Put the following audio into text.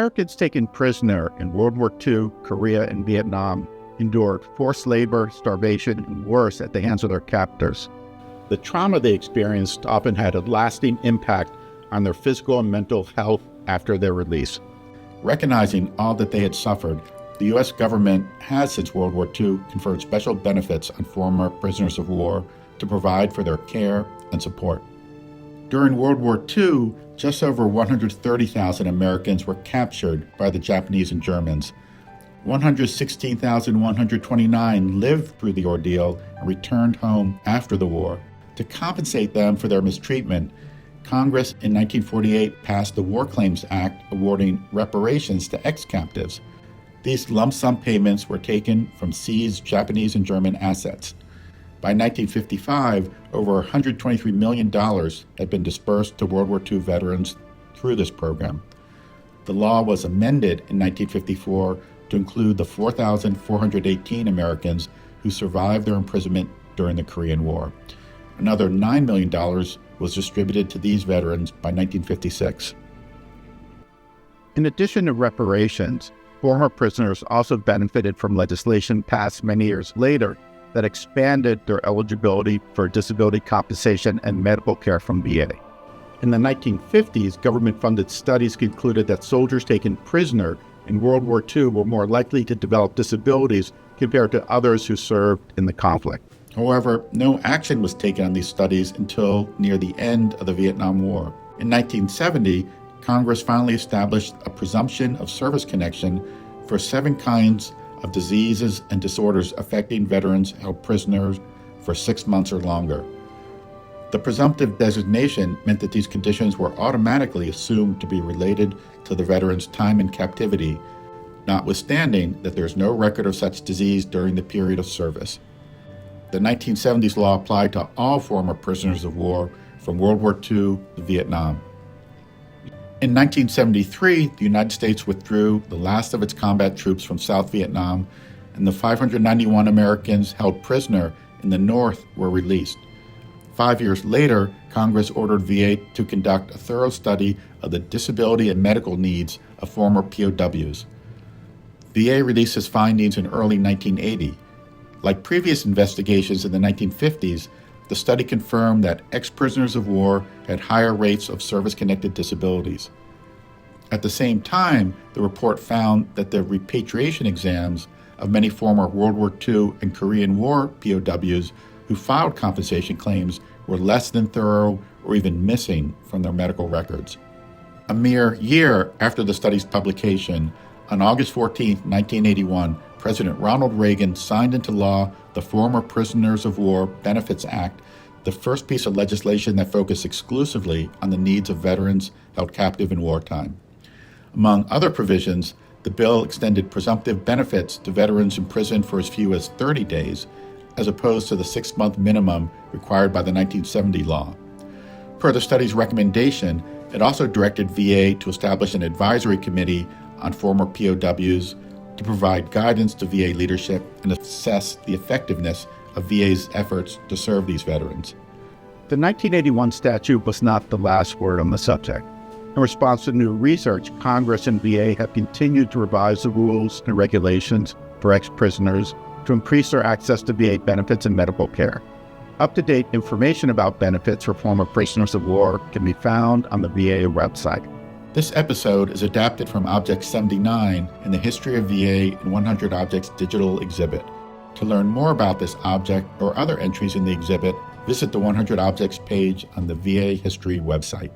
Americans taken prisoner in World War II, Korea, and Vietnam endured forced labor, starvation, and worse at the hands of their captors. The trauma they experienced often had a lasting impact on their physical and mental health after their release. Recognizing all that they had suffered, the U.S. government has, since World War II, conferred special benefits on former prisoners of war to provide for their care and support. During World War II, just over 130,000 Americans were captured by the Japanese and Germans. 116,129 lived through the ordeal and returned home after the war. To compensate them for their mistreatment, Congress in 1948 passed the War Claims Act awarding reparations to ex-captives. These lump sum payments were taken from seized Japanese and German assets. By 1955, over $123 million had been dispersed to World War II veterans through this program. The law was amended in 1954 to include the 4,418 Americans who survived their imprisonment during the Korean War. Another $9 million was distributed to these veterans by 1956. In addition to reparations, former prisoners also benefited from legislation passed many years later that expanded their eligibility for disability compensation and medical care from VA. In the 1950s, government-funded studies concluded that soldiers taken prisoner in World War II were more likely to develop disabilities compared to others who served in the conflict. However, no action was taken on these studies until near the end of the Vietnam War. In 1970, Congress finally established a presumption of service connection for 7 kinds of diseases and disorders affecting veterans held prisoners for 6 months or longer. The presumptive designation meant that these conditions were automatically assumed to be related to the veteran's time in captivity, notwithstanding that there is no record of such disease during the period of service. The 1970s law applied to all former prisoners of war from World War II to Vietnam. In 1973, the United States withdrew the last of its combat troops from South Vietnam, and the 591 Americans held prisoner in the North were released. 5 years later, Congress ordered VA to conduct a thorough study of the disability and medical needs of former POWs. VA released its findings in early 1980. Like previous investigations in the 1950s, the study confirmed that ex-prisoners of war had higher rates of service-connected disabilities. At the same time, the report found that the repatriation exams of many former World War II and Korean War POWs who filed compensation claims were less than thorough or even missing from their medical records. A mere year after the study's publication, on August 14, 1981, President Ronald Reagan signed into law the Former Prisoners of War Benefits Act, the first piece of legislation that focused exclusively on the needs of veterans held captive in wartime. Among other provisions, the bill extended presumptive benefits to veterans imprisoned for as few as 30 days, as opposed to the 6-month minimum required by the 1970 law. Per the study's recommendation, it also directed VA to establish an advisory committee on former POWs to provide guidance to VA leadership and assess the effectiveness of VA's efforts to serve these veterans. The 1981 statute was not the last word on the subject. In response to new research, Congress and VA have continued to revise the rules and regulations for ex-prisoners to increase their access to VA benefits and medical care. Up-to-date information about benefits for former prisoners of war can be found on the VA website. This episode is adapted from Object 79 in the History of VA in 100 Objects digital exhibit. To learn more about this object or other entries in the exhibit, visit the 100 Objects page on the VA History website.